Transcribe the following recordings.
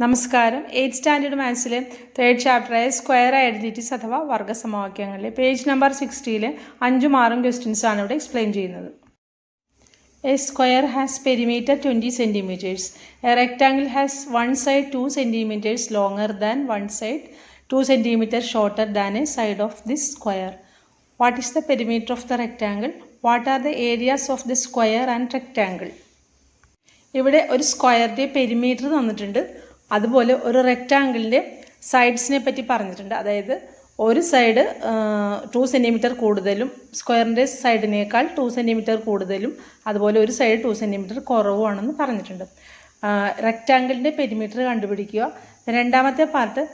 നമസ്കാരം. 8th standard മാത്സിലെ 3rd ചാപ്റ്ററായ സ്ക്വയർ ഐഡൻറ്റിറ്റീസ് അഥവാ വർഗ്ഗസമവാക്യങ്ങളിലെ പേജ് നമ്പർ 60-ലെ 5ഉം 6ഉം ക്വസ്റ്റ്യൻസ് ആണ് ഇവിടെ എക്സ്പ്ലെയിൻ ചെയ്യുന്നത്. A square has perimeter 20 centimeters. A rectangle has one side 2 centimeters longer than one side 2 centimeters shorter than a side of this square. What is the perimeter of the rectangle? What are the areas of the square and rectangle? ഇവിടെ ഒരു സ്ക്വയറിൻ്റെ perimeter തന്നിട്ടുണ്ട്, അതുപോലെ ഒരു റെക്റ്റാങ്കിളിൻ്റെ സൈഡ്സിനെ പറ്റി പറഞ്ഞിട്ടുണ്ട്. അതായത് ഒരു സൈഡ് 2 സെൻറ്റിമീറ്റർ കൂടുതലും സ്ക്വയറിൻ്റെ സൈഡിനേക്കാൾ 2 സെൻറ്റിമീറ്റർ കൂടുതലും അതുപോലെ ഒരു സൈഡ് 2 സെൻറ്റിമീറ്റർ കുറവുമാണെന്ന് പറഞ്ഞിട്ടുണ്ട്. റെക്റ്റാങ്കിളിൻ്റെ പെരിമീറ്റർ കണ്ടുപിടിക്കുക. രണ്ടാമത്തെ പാർട്ട്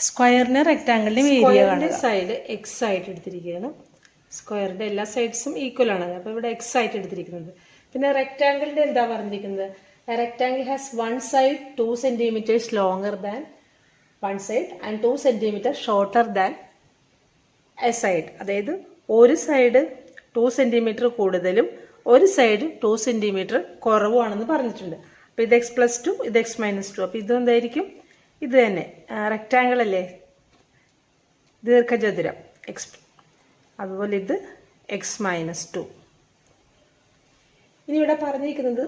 സ്ക്വയറിന് റെക്റ്റാങ്കിളിൻ്റെ ഏരിയ കാണുക. സൈഡ് എക്സ് ആയിട്ട് എടുത്തിരിക്കുകയാണ്. സ്ക്വയറിൻ്റെ എല്ലാ സൈഡ്സും ഈക്വൽ ആണ്, അപ്പോൾ ഇവിടെ എക്സ് ആയിട്ട് എടുത്തിരിക്കുന്നത്. പിന്നെ റെക്റ്റാങ്കിളിൻ്റെ എന്താ പറഞ്ഞിരിക്കുന്നത്? A rectangle has one side 2 centimeters longer than one side and 2 centimeters shorter than a side. അതായത് ഒരു സൈഡ് 2 സെൻറ്റിമീറ്റർ കൂടുതലും ഒരു സൈഡ് 2 സെൻറ്റിമീറ്റർ കുറവുമാണെന്ന് പറഞ്ഞിട്ടുണ്ട്. അപ്പോൾ ഇത് x+2, ഇത് x-2. അപ്പോൾ ഇതെന്തായിരിക്കും? ഇത് തന്നെ റെക്റ്റാങ്കിൾ അല്ലേ, ദീർഘചതുരം എക്സ്. അതുപോലെ ഇത് x-2. ഇനി ഇവിടെ പറഞ്ഞിരിക്കുന്നത്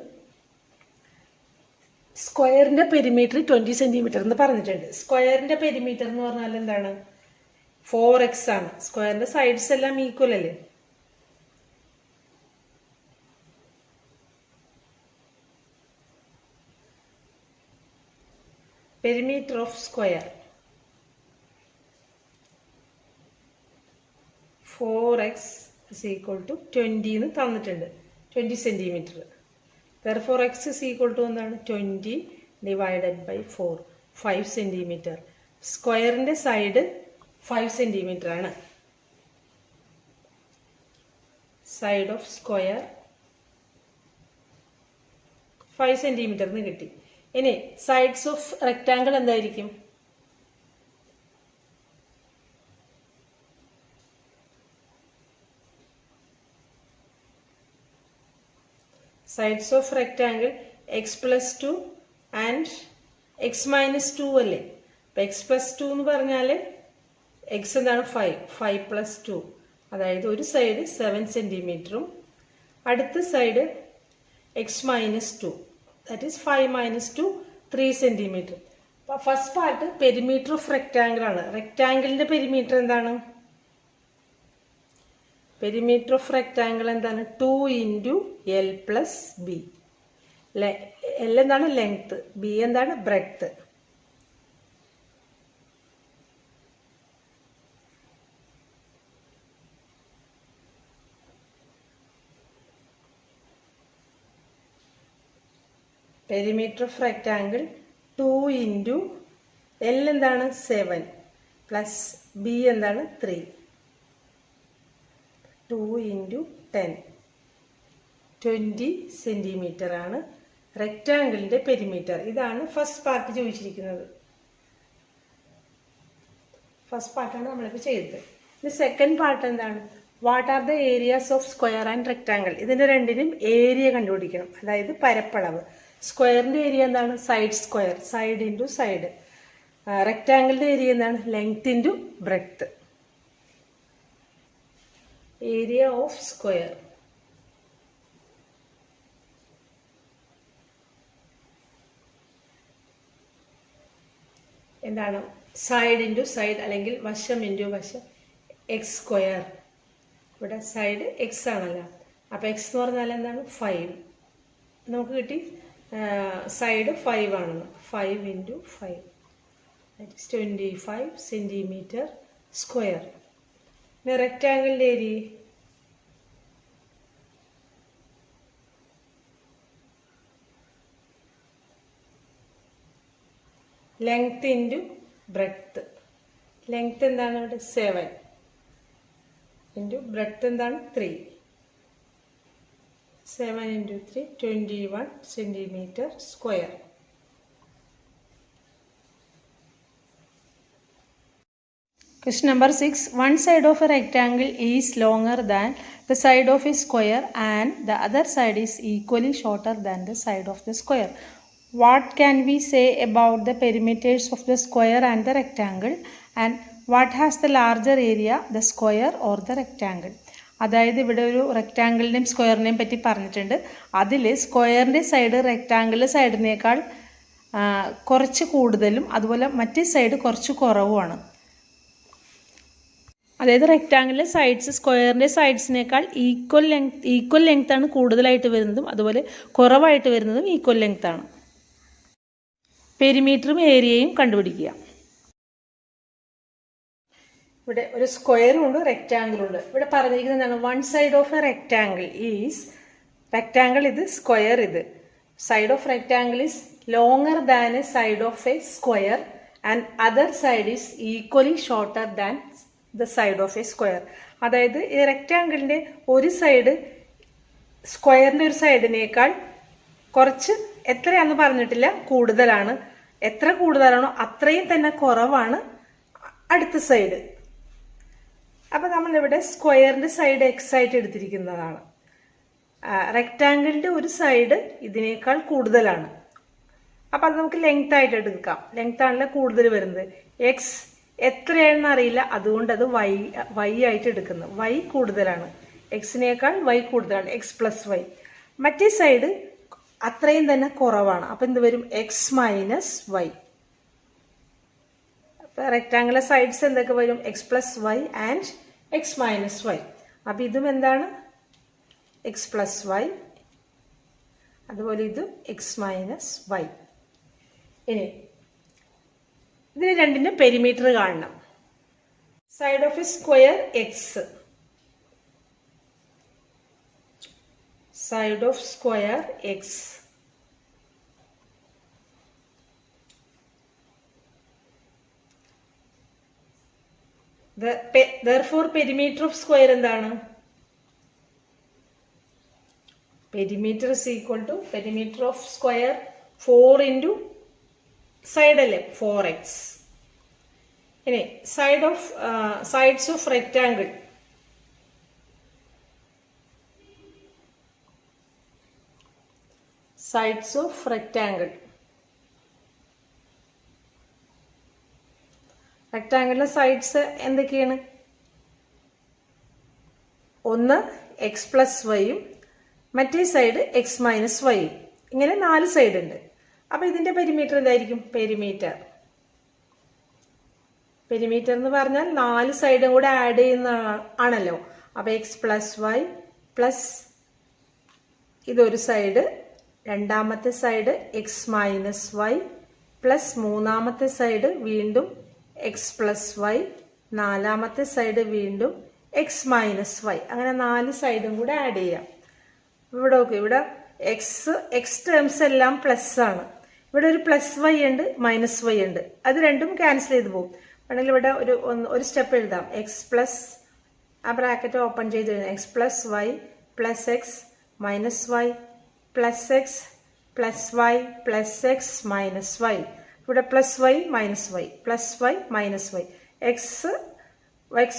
സ്ക്വയറിൻ്റെ പെരിമീറ്റർ 20 സെൻറ്റിമീറ്റർ എന്ന് പറഞ്ഞിട്ടുണ്ട്. സ്ക്വയറിൻ്റെ പെരിമീറ്റർ എന്ന് പറഞ്ഞാൽ എന്താണ്? 4x ആണ്. സ്ക്വയറിൻ്റെ സൈഡ്സ് എല്ലാം ഈക്വൽ അല്ലേ? പെരിമീറ്റർ ഓഫ് സ്ക്വയർ 4x = 20 എന്ന് തന്നിട്ടുണ്ട്, 20 centimetre. Therefore x is equal to എന്താണ്? 20 divided by 4, 5 സെൻറ്റിമീറ്റർ. സ്ക്വയറിൻ്റെ സൈഡ് 5 സെൻറ്റിമീറ്റർ ആണ്. സൈഡ് ഓഫ് സ്ക്വയർ 5 സെൻറ്റിമീറ്റർ എന്ന് കിട്ടി. ഇനി സൈഡ്സ് ഓഫ് റെക്റ്റാങ്കിൾ എന്തായിരിക്കും? Sides of rectangle x+2 and x-2 അല്ലേ? അപ്പം x+2 എന്ന് പറഞ്ഞാൽ x എന്താണ്? 5+2. അതായത് ഒരു സൈഡ് 7 സെൻറ്റിമീറ്ററും അടുത്ത side x-2, that is 5 - 2 3 centimetre. അപ്പോൾ first part perimeter of rectangle ആണ്. റെക്റ്റാങ്കിളിൻ്റെ പെരിമീറ്റർ എന്താണ്? പെരിമീറ്റർ ഓഫ് റെക്റ്റാങ്കിൾ എന്താണ്? 2 × L + B. L എന്താണ്? ലെങ്ത്. B എന്താണ്? Breadth. Perimeter of rectangle 2 × L എന്താണ്? 7 + B എന്താണ്? 3. 2 × 10 20 സെൻറ്റിമീറ്റർ ആണ് റെക്റ്റാങ്കിളിൻ്റെ പെരിമീറ്റർ. ഇതാണ് ഫസ്റ്റ് പാർട്ട് ചോദിച്ചിരിക്കുന്നത്. ഫസ്റ്റ് പാർട്ടാണ് നമ്മളിപ്പോൾ ചെയ്തത്. ഇനി സെക്കൻഡ് പാർട്ട് എന്താണ്? What are the areas of square and rectangle? ഇതിൻ്റെ രണ്ടിനും ഏരിയ കണ്ടുപിടിക്കണം, അതായത് പരപ്പളവ്. സ്ക്വയറിൻ്റെ ഏരിയ എന്താണ്? Side square, side into side. റെക്റ്റാങ്കിളിൻ്റെ ഏരിയ എന്താണ്? Length into breadth. Area of square എന്താണ്? സൈഡ് ഇൻറ്റു സൈഡ് അല്ലെങ്കിൽ വശം ഇൻറ്റു വശം, x². ഇവിടെ സൈഡ് എക്സ് ആണല്ലോ, അപ്പോൾ എക്സ് എന്ന് പറഞ്ഞാൽ എന്താണ്? 5. നമുക്ക് കിട്ടി സൈഡ് 5 ആണെന്ന്. 5 × 5 ദാറ്റ് ഈസ് 25 സെൻറ്റിമീറ്റർ സ്ക്വയർ. പിന്നെ റെക്റ്റാങ്കിളിൻ്റെ area length into breadth. Length എന്താണ്? ഇവിടെ 7 ഇൻറ്റു ബ്രെഡ്ത്ത് എന്താണ്? 3. 7 × 3 21 centimetre square. Question number 6. One side of a rectangle is longer than the side of a square and the other side is equally shorter than the side of the square. what can we say about the perimeters of the square and the rectangle, and what has the larger area, the square or the rectangle? അതായത് ഇവിടെ ഒരു റെക്റ്റാങ്കിളിൻ്റെയും സ്ക്വയറിനെയും പറ്റി പറഞ്ഞിട്ടുണ്ട്. അതിൽ സ്ക്വയറിൻ്റെ side റെക്റ്റാങ്കിളിൻ്റെ സൈഡിനേക്കാൾ കുറച്ച് കൂടുതലും അതുപോലെ മറ്റേ സൈഡ് കുറച്ച് കുറവുമാണ്. അതായത് റെക്റ്റാങ്കിളിലെ സൈഡ്സ് സ്ക്വയറിൻ്റെ സൈഡ്സിനേക്കാൾ ഈക്വൽ ലെങ്ത്താണ് കൂടുതലായിട്ട് വരുന്നതും അതുപോലെ കുറവായിട്ട് വരുന്നതും ഈക്വൽ ലെങ്ത്താണ്. പെരിമീറ്ററും ഏരിയയും കണ്ടുപിടിക്കുക. ഇവിടെ ഒരു സ്ക്വയറും ഉണ്ട് റെക്റ്റാങ്കിളും ഉണ്ട്. ഇവിടെ പറഞ്ഞിരിക്കുന്നത് എന്താണ്? One side of A rectangle is, rectangle ഇത്, സ്ക്വയർ ഇത്. Side of rectangle is longer than A side of A square and other side is equally shorter than the side of A square. അതായത് ഈ റെക്റ്റാങ്കിളിൻ്റെ ഒരു side സ്ക്വയറിൻ്റെ ഒരു സൈഡിനേക്കാൾ കുറച്ച്, എത്രയാണെന്ന് പറഞ്ഞിട്ടില്ല, കൂടുതലാണ്. എത്ര കൂടുതലാണോ അത്രയും തന്നെ കുറവാണ് അടുത്ത സൈഡ്. അപ്പം നമ്മളിവിടെ സ്ക്വയറിൻ്റെ സൈഡ് എക്സ് ആയിട്ട് എടുത്തിരിക്കുന്നതാണ്. റെക്റ്റാങ്കിളിൻ്റെ ഒരു സൈഡ് ഇതിനേക്കാൾ കൂടുതലാണ്. അപ്പം അത് നമുക്ക് ലെങ്ത് ആയിട്ട് എടുക്കാം. ലെങ്ത് ആണല്ലോ കൂടുതൽ വരുന്നത്. എക്സ് എത്രയാണെന്ന് അറിയില്ല, അതുകൊണ്ട് അത് വൈ ആയിട്ട് എടുക്കുന്നത്. വൈ കൂടുതലാണ്, എക്സിനേക്കാൾ വൈ കൂടുതലാണ്, എക്സ് പ്ലസ് വൈ. മറ്റേ സൈഡ് അത്രയും തന്നെ കുറവാണ്. അപ്പം എന്ത് വരും? X minus Y. അപ്പം റെക്റ്റാങ്കിളർ സൈഡ്സ് എന്തൊക്കെ വരും? X plus Y and X minus Y. അപ്പം ഇതും എന്താണ്? എക്സ് പ്ലസ് വൈ, അതുപോലെ ഇതും എക്സ് മൈനസ് വൈ. ഇനി ഇതിന് രണ്ടിൻ്റെ പെരിമീറ്റർ കാണണം. Side of A square X, side of square x. Therefore perimeter of square എന്താണ്? Perimeter is equal to perimeter of square 4 into side അല്ലേ 4x. ഇനി sides of rectangle, sides of rectangle. റെക്റ്റാങ്കിളിലെ sides എന്തൊക്കെയാണ്? ഒന്ന് X plus വൈയും മറ്റേ side X minus വൈയും. ഇങ്ങനെ 4 side ഉണ്ട്. അപ്പം ഇതിൻ്റെ പെരിമീറ്റർ എന്തായിരിക്കും? പെരിമീറ്റർ എന്ന് പറഞ്ഞാൽ 4 സൈഡും കൂടെ ആഡ് ചെയ്യുന്ന ആണല്ലോ. അപ്പം എക്സ് പ്ലസ് വൈ പ്ലസ് ഇതൊരു സൈഡ്, രണ്ടാമത്തെ side X minus Y plus മൂന്നാമത്തെ സൈഡ് വീണ്ടും എക്സ് പ്ലസ് വൈ, നാലാമത്തെ സൈഡ് വീണ്ടും എക്സ് മൈനസ് വൈ. അങ്ങനെ 4 സൈഡും കൂടെ ആഡ് ചെയ്യാം. ഇവിടെ ഓക്കെ, ഇവിടെ എക്സ് ടേംസ് എല്ലാം പ്ലസ് ആണ്. ഇവിടെ ഒരു പ്ലസ് വൈ ഉണ്ട്, മൈനസ് വൈ ഉണ്ട്. അത് രണ്ടും ക്യാൻസൽ ചെയ്ത് പോകും. വേണമെങ്കിൽ ഇവിടെ ഒരു സ്റ്റെപ്പ് എഴുതാം. എക്സ് പ്ലസ്, ആ ബ്രാക്കറ്റ് ഓപ്പൺ ചെയ്ത് എഴുതാം. X plus Y plus x minus Y plus x plus Y plus x minus y. ഇവിടെ plus y minus Y plus y minus y. X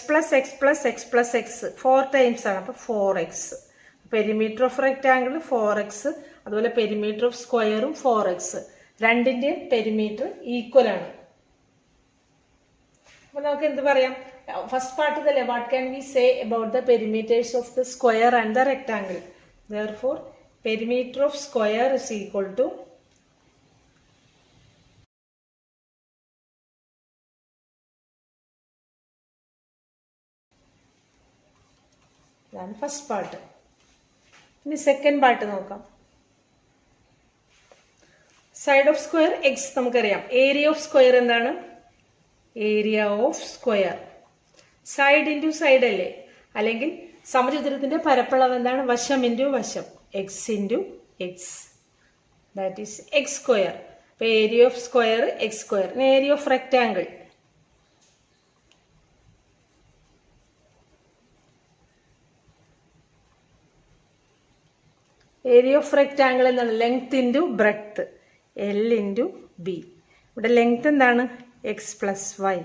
plus x plus x plus x 4 times ആണ്. അപ്പോൾ 4x. Perimeter of rectangle 4x, അതുപോലെ perimeter of സ്ക്വയറും 4x. രണ്ടിൻ്റെയും perimeter equal ആണ്. അപ്പോൾ നമുക്ക് എന്ത് പറയാം? ഫസ്റ്റ് പാർട്ട് ഇതല്ലേ, what can we say about the perimeters of the square and the rectangle. Therefore perimeter of square is equal to ഇതാണ് ഫസ്റ്റ് പാർട്ട്. ഇനി സെക്കൻഡ് പാർട്ട് നോക്കാം. സൈഡ് ഓഫ് സ്ക്വയർ എക്സ് നമുക്കറിയാം. ഏരിയ ഓഫ് സ്ക്വയർ എന്താണ്? Area of square side into side അല്ലേ, അല്ലെങ്കിൽ സമചതുരത്തിന്റെ പരപ്പളവ് എന്താണ്? വശം ഇൻറ്റു വശം, x into x, that is x square. അപ്പോൾ area of square x square. Area of rectangle, area of rectangle എന്താണ്? Length into breadth, L into B. ഇവിടെ ലെങ്ത് എന്താണ്? X plus y.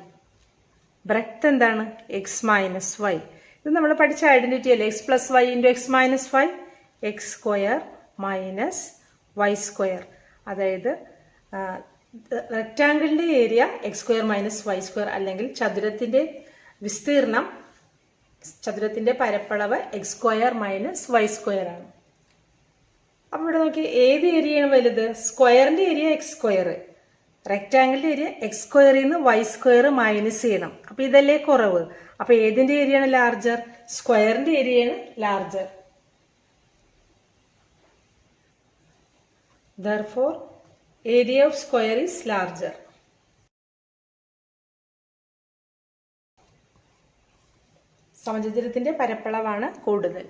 ബ്രെഡ്ത്ത് എന്താണ്? X minus y. ഇത് നമ്മൾ പഠിച്ച identity അല്ലേ? X plus y into x minus y, x square minus y square. അതായത് റെക്റ്റാങ്കിളിന്റെ area x square minus y square, അല്ലെങ്കിൽ ചതുരത്തിന്റെ വിസ്തീർണം, ചതുരത്തിന്റെ പരപ്പളവ് x square minus y square ആണ്. അപ്പൊ ഇവിടെ നോക്കി ഏത് ഏരിയയാണ് വലുത്? സ്ക്വയറിന്റെ area x square, റെക്റ്റാങ്കിളിന്റെ area X സ്ക്വയറിൽ നിന്ന് വൈ സ്ക്വയർ മൈനസ് ചെയ്യണം. അപ്പൊ ഇതല്ലേ കുറവ്. അപ്പൊ ഏതിന്റെ ഏരിയയാണ് ലാർജർ? സ്ക്വയറിന്റെ ഏരിയയാണ് larger. Therefore, area of square is larger. സമചതുരത്തിന്റെ പരപ്പളവാണ് കൂടുതൽ.